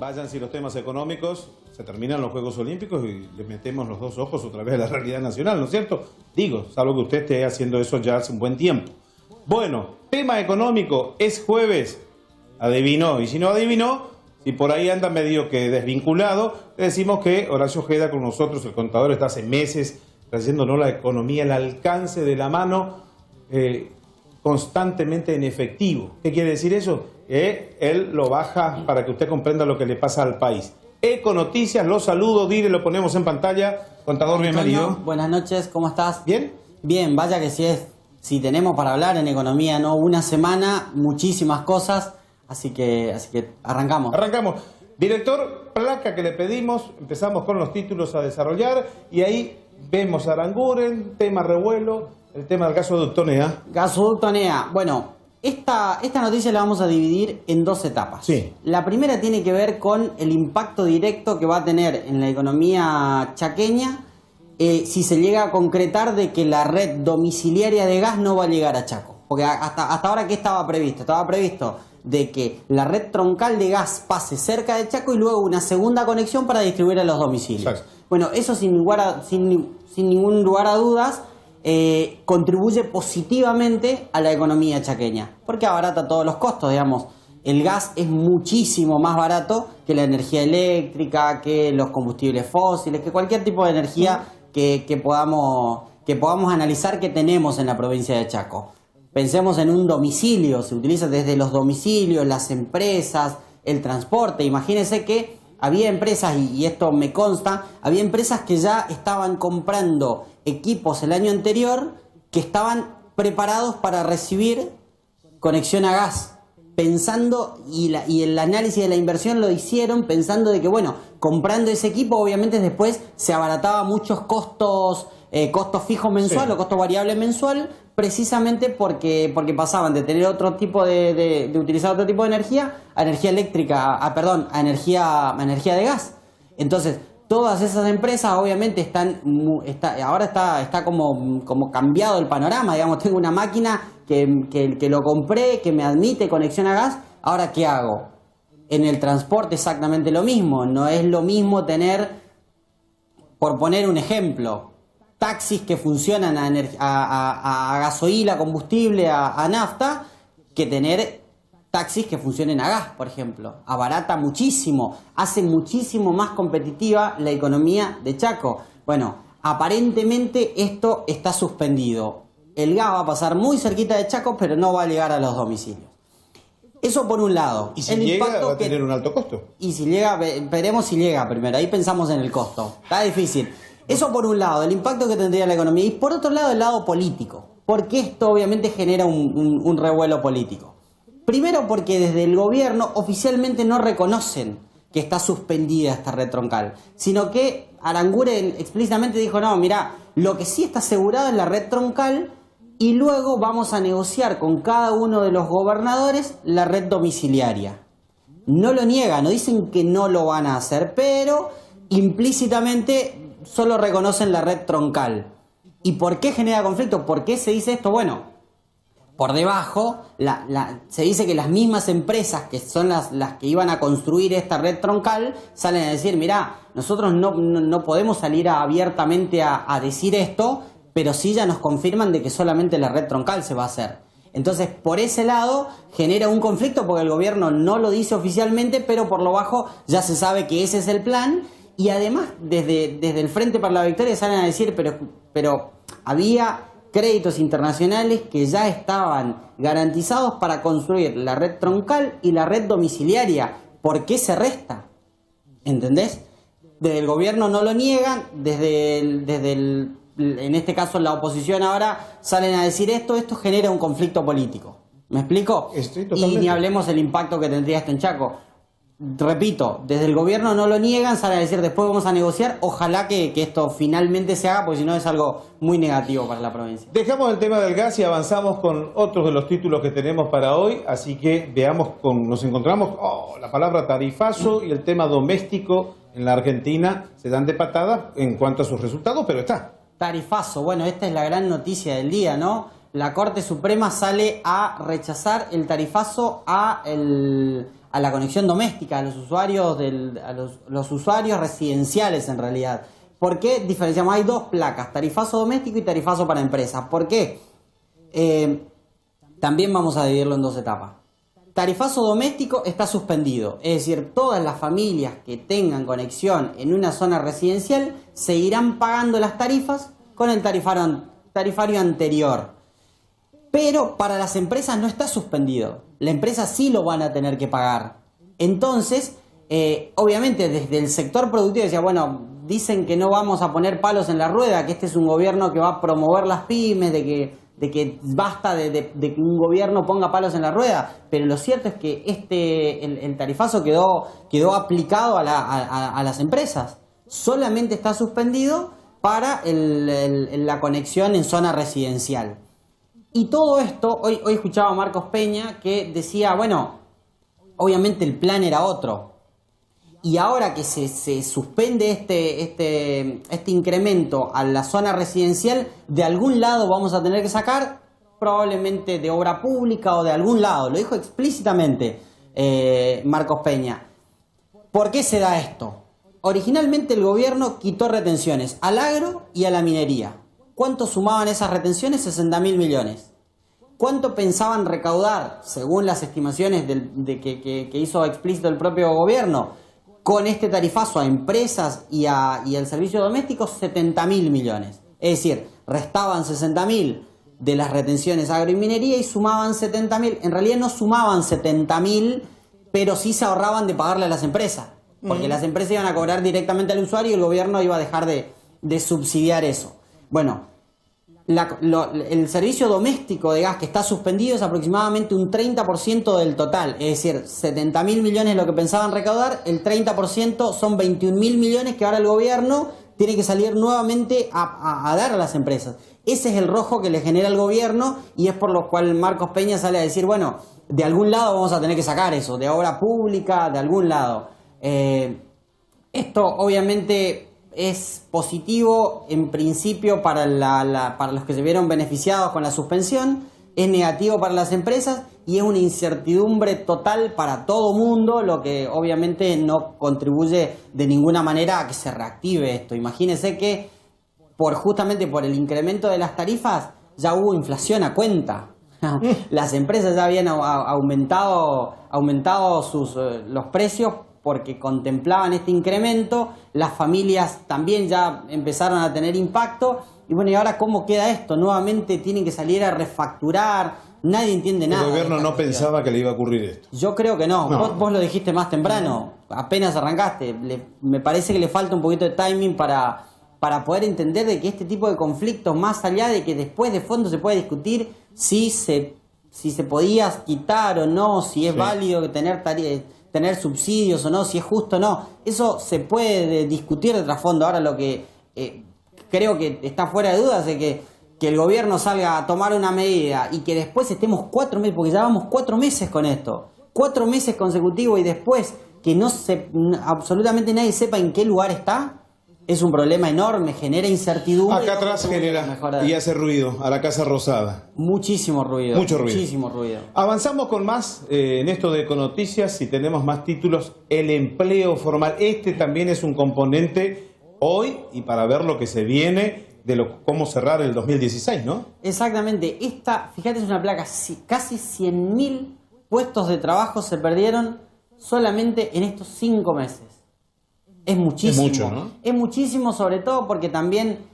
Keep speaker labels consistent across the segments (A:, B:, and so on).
A: Vayan si los temas económicos, se terminan los Juegos Olímpicos y le metemos los dos ojos otra vez a la realidad nacional, ¿no es cierto? Digo, salvo que usted esté haciendo eso ya hace un buen tiempo. Bueno, tema económico, es jueves, adivinó, y si no adivinó, si por ahí anda medio que desvinculado, le decimos que Horacio Ojeda con nosotros, el contador, está hace meses trayéndonos la economía al alcance de la mano, constantemente en efectivo. ¿Qué quiere decir eso? Él lo baja para que usted comprenda lo que le pasa al país. Econoticias, lo saludo, Dire, lo ponemos en pantalla. Contador, bienvenido.
B: Buenas noches, ¿cómo estás?
A: ¿Bien?
B: Bien, vaya que si tenemos para hablar en economía, ¿no? Una semana, muchísimas cosas, así que arrancamos.
A: Arrancamos. Director, placa que le pedimos, empezamos con los títulos a desarrollar y ahí vemos a Aranguren, tema revuelo, el tema del gasoducto NEA.
B: Gasoducto NEA, bueno, esta noticia la vamos a dividir en dos etapas.
A: Sí.
B: La primera tiene que ver con el impacto directo que va a tener en la economía chaqueña si se llega a concretar de que la red domiciliaria de gas no va a llegar a Chaco. Porque hasta ahora, ¿qué estaba previsto? Estaba previsto de que la red troncal de gas pase cerca de Chaco y luego una segunda conexión para distribuir a los domicilios.
A: Exacto.
B: Bueno, eso sin ningún lugar a dudas contribuye positivamente a la economía chaqueña, porque abarata todos los costos, digamos. El gas es muchísimo más barato que la energía eléctrica, que los combustibles fósiles, que cualquier tipo de energía que podamos analizar que tenemos en la provincia de Chaco. Pensemos en un domicilio, se utiliza desde los domicilios, las empresas, el transporte. Imagínense que había empresas, y esto me consta, había empresas que ya estaban comprando equipos el año anterior que estaban preparados para recibir conexión a gas, pensando, y el análisis de la inversión lo hicieron pensando de que, bueno, comprando ese equipo obviamente después se abarataba muchos costos fijos mensual, sí, o costo variable mensual, precisamente porque pasaban de tener otro tipo de utilizar otro tipo de energía a energía eléctrica, a energía de gas. Entonces, todas esas empresas obviamente ahora está como cambiado el panorama, digamos. Tengo una máquina que lo compré, que me admite conexión a gas, ahora ¿qué hago? En el transporte exactamente lo mismo, no es lo mismo tener, por poner un ejemplo, taxis que funcionan a gasoil, a combustible, a nafta, que tener taxis que funcionen a gas, por ejemplo. Abarata muchísimo, hace muchísimo más competitiva la economía de Chaco. Bueno, aparentemente esto está suspendido. El gas va a pasar muy cerquita de Chaco, pero no va a llegar a los domicilios. Eso por un lado.
A: Y si llega, va a tener un alto costo.
B: Y si llega, veremos si llega primero. Ahí pensamos en el costo. Está difícil. Eso por un lado, el impacto que tendría la economía. Y por otro lado, el lado político. Porque esto obviamente genera un revuelo político. Primero porque desde el gobierno oficialmente no reconocen que está suspendida esta red troncal, sino que Aranguren explícitamente dijo, no, mira, lo que sí está asegurado es la red troncal y luego vamos a negociar con cada uno de los gobernadores la red domiciliaria. No lo niegan, no dicen que no lo van a hacer, pero implícitamente solo reconocen la red troncal. ¿Y por qué genera conflicto? ¿Por qué se dice esto? Bueno, por debajo se dice que las mismas empresas que son las que iban a construir esta red troncal salen a decir, mirá, nosotros no podemos salir abiertamente a decir esto, pero sí ya nos confirman de que solamente la red troncal se va a hacer. Entonces, por ese lado genera un conflicto porque el gobierno no lo dice oficialmente, pero por lo bajo ya se sabe que ese es el plan. Y además, desde el Frente para la Victoria salen a decir, pero había créditos internacionales que ya estaban garantizados para construir la red troncal y la red domiciliaria. ¿Por qué se resta? ¿Entendés? Desde el gobierno no lo niegan, en este caso la oposición ahora salen a decir esto genera un conflicto político. ¿Me explico? Y ni hablemos del impacto que tendría esto en Chaco. Repito, desde el gobierno no lo niegan, salen a decir después vamos a negociar, ojalá que esto finalmente se haga, porque si no es algo muy negativo para la provincia.
A: Dejamos el tema del gas y avanzamos con otros de los títulos que tenemos para hoy, así que nos encontramos, la palabra tarifazo y el tema doméstico en la Argentina se dan de patada en cuanto a sus resultados, pero está.
B: Tarifazo, bueno, esta es la gran noticia del día, ¿no? La Corte Suprema sale a rechazar el tarifazo a a la conexión doméstica, a los usuarios los usuarios residenciales en realidad. ¿Por qué diferenciamos? Hay dos placas, tarifazo doméstico y tarifazo para empresas. ¿Por qué? También vamos a dividirlo en dos etapas. Tarifazo doméstico está suspendido, es decir, todas las familias que tengan conexión en una zona residencial seguirán pagando las tarifas con el tarifario anterior. Pero para las empresas no está suspendido. Las empresas sí lo van a tener que pagar. Entonces, obviamente desde el sector productivo decía, bueno, dicen que no vamos a poner palos en la rueda, que este es un gobierno que va a promover las pymes, de que basta de que un gobierno ponga palos en la rueda. Pero lo cierto es que el tarifazo quedó aplicado a las empresas. Solamente está suspendido para la conexión en zona residencial. Y todo esto, hoy escuchaba a Marcos Peña que decía, bueno, obviamente el plan era otro. Y ahora que se suspende este incremento a la zona residencial, de algún lado vamos a tener que sacar, probablemente de obra pública o de algún lado. Lo dijo explícitamente Marcos Peña. ¿Por qué se da esto? Originalmente el gobierno quitó retenciones al agro y a la minería. ¿Cuánto sumaban esas retenciones? 60.000 millones. ¿Cuánto pensaban recaudar, según las estimaciones que hizo explícito el propio gobierno, con este tarifazo a empresas y al servicio doméstico? 70.000 millones. Es decir, restaban 60.000 de las retenciones agro y minería y sumaban 70.000. En realidad no sumaban 70.000, pero sí se ahorraban de pagarle a las empresas. Porque las empresas iban a cobrar directamente al usuario y el gobierno iba a dejar de subsidiar eso. Bueno, el servicio doméstico de gas que está suspendido es aproximadamente un 30% del total. Es decir, 70.000 millones lo que pensaban recaudar, el 30% son 21.000 millones que ahora el gobierno tiene que salir nuevamente a dar a las empresas. Ese es el rojo que le genera el gobierno y es por lo cual Marcos Peña sale a decir, bueno, de algún lado vamos a tener que sacar eso, de obra pública, de algún lado. Esto obviamente es positivo en principio para los que se vieron beneficiados con la suspensión, es negativo para las empresas y es una incertidumbre total para todo mundo, lo que obviamente no contribuye de ninguna manera a que se reactive esto. Imagínense que justamente por el incremento de las tarifas ya hubo inflación a cuenta. Las empresas ya habían aumentado los precios porque contemplaban este incremento, las familias también ya empezaron a tener impacto, y bueno, ¿y ahora cómo queda esto? Nuevamente tienen que salir a refacturar, nadie entiende nada.
A: El gobierno no pensaba que le iba a ocurrir esto.
B: Yo creo que no. Vos lo dijiste más temprano, apenas arrancaste, me parece que le falta un poquito de timing para poder entender de que este tipo de conflictos, más allá de que después de fondo se puede discutir si se podía quitar o no, si es válido tener subsidios o no, si es justo o no, eso se puede discutir de trasfondo. Ahora lo que creo que está fuera de dudas es que el gobierno salga a tomar una medida y que después estemos 4 meses, porque ya vamos 4 meses con esto, 4 meses consecutivos y después que absolutamente nadie sepa en qué lugar está, es un problema enorme, genera incertidumbre.
A: Acá atrás genera y hace ruido, a la Casa Rosada.
B: Muchísimo ruido.
A: Mucho ruido.
B: Muchísimo ruido.
A: Avanzamos con más en esto de Econoticias y tenemos más títulos. El empleo formal. Este también es un componente hoy y para ver lo que se viene de cómo cerrar el 2016, ¿no?
B: Exactamente. Fíjate, es una placa. Casi 100.000 puestos de trabajo se perdieron solamente en estos 5 meses. Es muchísimo.
A: Es mucho, ¿no?
B: Es muchísimo, sobre todo porque también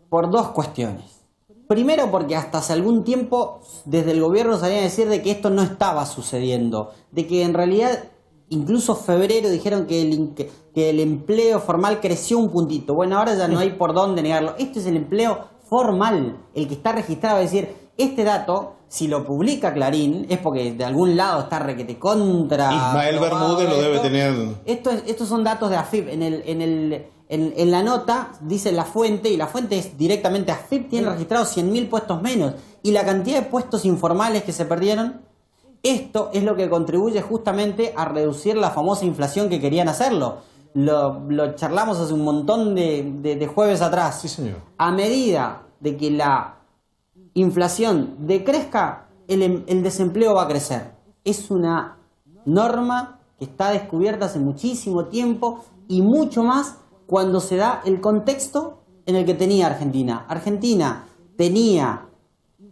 B: por dos cuestiones. Primero, porque hasta hace algún tiempo desde el gobierno salían a decir de que esto no estaba sucediendo, de que en realidad incluso febrero dijeron que el empleo formal creció un puntito. Bueno, ahora ya no hay por dónde negarlo. Este es el empleo formal, el que está registrado. Es decir, este dato, si lo publica Clarín, es porque de algún lado está requete contra.
A: Ismael Bermúdez lo debe tener.
B: Estos son datos de AFIP. En la nota dice la fuente, y la fuente es directamente AFIP, tiene registrados 100.000 puestos menos. Y la cantidad de puestos informales que se perdieron, esto es lo que contribuye justamente a reducir la famosa inflación que querían hacerlo. Lo charlamos hace un montón de jueves atrás.
A: Sí, señor.
B: A medida de que la inflación decrezca, el desempleo va a crecer. es una norma que está descubierta hace muchísimo tiempo y mucho más cuando se da el contexto en el que tenía Argentina. Argentina tenía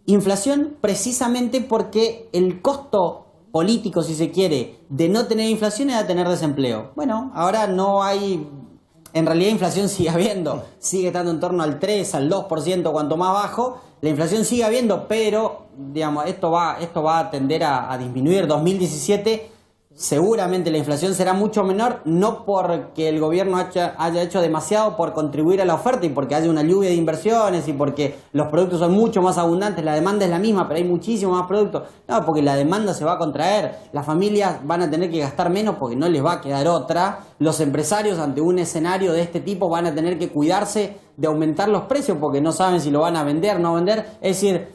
B: inflación precisamente porque el costo político, si se quiere, de no tener inflación era tener desempleo. Bueno, ahora no hay... En realidad inflación sigue habiendo, sigue estando en torno al 3, al 2%, cuanto más bajo. La inflación sigue habiendo, pero digamos esto va a tender a disminuir. 2017 seguramente la inflación será mucho menor, no porque el gobierno haya hecho demasiado por contribuir a la oferta y porque haya una lluvia de inversiones y porque los productos son mucho más abundantes, la demanda es la misma, pero hay muchísimo más productos. No, porque la demanda se va a contraer, las familias van a tener que gastar menos porque no les va a quedar otra, los empresarios ante un escenario de este tipo van a tener que cuidarse de aumentar los precios porque no saben si lo van a vender, no vender. Es decir,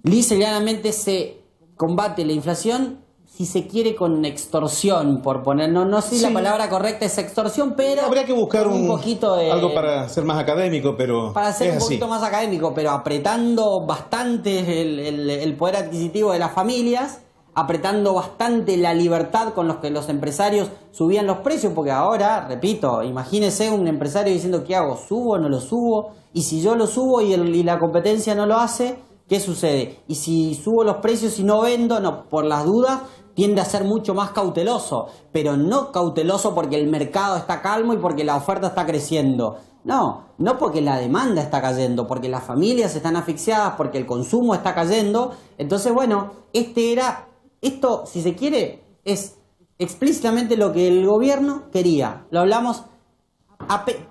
B: lisa y llanamente se combate la inflación, si se quiere, con extorsión, por poner, no sé si la palabra correcta es extorsión, pero
A: habría que buscar un
B: poquito de,
A: algo para ser más académico, pero
B: para ser
A: es
B: un poquito
A: así.
B: más académico, pero apretando bastante el poder adquisitivo de las familias, apretando bastante la libertad con los que los empresarios subían los precios, porque ahora, repito, imagínese un empresario diciendo ¿qué hago? ¿Subo o no lo subo? Y si yo lo subo y la competencia no lo hace, ¿qué sucede? Y si subo los precios y no vendo, no, por las dudas, tiende a ser mucho más cauteloso, pero no cauteloso porque el mercado está calmo y porque la oferta está creciendo. No porque la demanda está cayendo, porque las familias están asfixiadas, porque el consumo está cayendo. Entonces, bueno, esto, si se quiere, es explícitamente lo que el gobierno quería. Lo hablamos,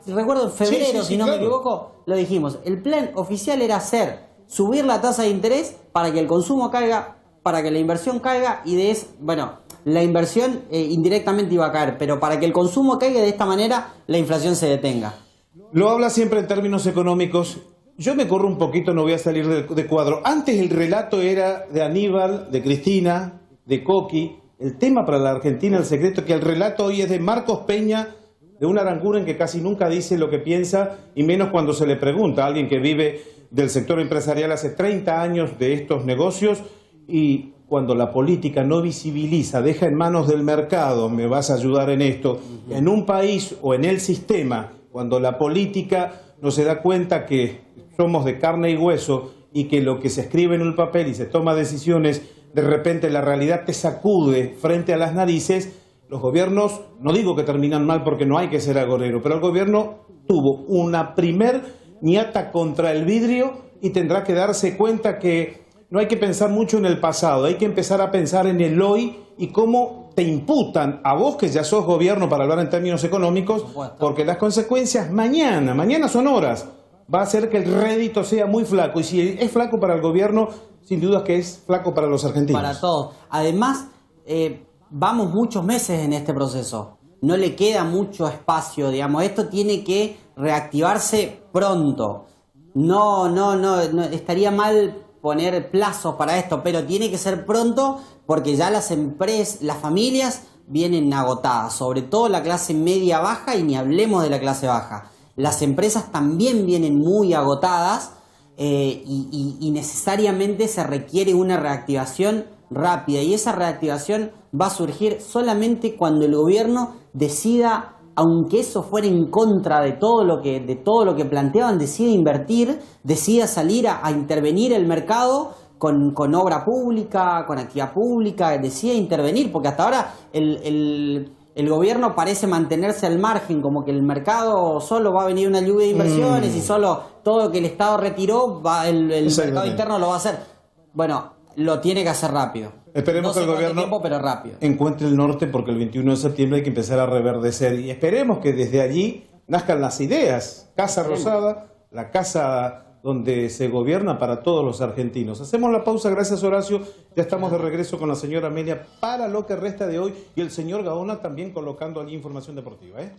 B: recuerdo en febrero, si no me equivoco, lo dijimos. El plan oficial era subir la tasa de interés para que el consumo caiga, para que la inversión caiga y la inversión indirectamente iba a caer, pero para que el consumo caiga de esta manera, la inflación se detenga.
A: Lo habla siempre en términos económicos. Yo me corro un poquito, no voy a salir de cuadro. Antes el relato era de Aníbal, de Cristina, de Coqui. El tema para la Argentina, el secreto, que el relato hoy es de Marcos Peña, de un Aranguren que casi nunca dice lo que piensa, y menos cuando se le pregunta a alguien que vive del sector empresarial hace 30 años de estos negocios. Y cuando la política no visibiliza, deja en manos del mercado, me vas a ayudar en esto, en un país o en el sistema, cuando la política no se da cuenta que somos de carne y hueso y que lo que se escribe en un papel y se toma decisiones, de repente la realidad te sacude frente a las narices, los gobiernos, no digo que terminan mal porque no hay que ser agorero, pero el gobierno tuvo una primer ñata contra el vidrio y tendrá que darse cuenta que no hay que pensar mucho en el pasado, hay que empezar a pensar en el hoy y cómo te imputan a vos, que ya sos gobierno para hablar en términos económicos, porque las consecuencias mañana son horas, va a hacer que el rédito sea muy flaco. Y si es flaco para el gobierno, sin duda que es flaco para los argentinos.
B: Para todos. Además, vamos muchos meses en este proceso. No le queda mucho espacio, digamos. Esto tiene que reactivarse pronto. No, estaría mal poner plazos para esto, pero tiene que ser pronto porque ya las empresas, las familias vienen agotadas, sobre todo la clase media baja y ni hablemos de la clase baja. Las empresas también vienen muy agotadas y necesariamente se requiere una reactivación rápida y esa reactivación va a surgir solamente cuando el gobierno decida, aunque eso fuera en contra de todo lo que planteaban, decida invertir, decida salir a intervenir el mercado con obra pública, con actividad pública, decida intervenir, porque hasta ahora el gobierno parece mantenerse al margen, como que el mercado solo va a venir una lluvia de inversiones y solo todo lo que el Estado retiró, el mercado interno lo va a hacer. Bueno, lo tiene que hacer rápido.
A: Esperemos que el gobierno
B: pero rápido.
A: encuentre el norte, porque el 21 de septiembre hay que empezar a reverdecer y esperemos que desde allí nazcan las ideas. Casa Rosada, la casa donde se gobierna para todos los argentinos. Hacemos la pausa, gracias Horacio, ya estamos de regreso con la señora Amelia para lo que resta de hoy y el señor Gaona también colocando allí información deportiva, ¿eh?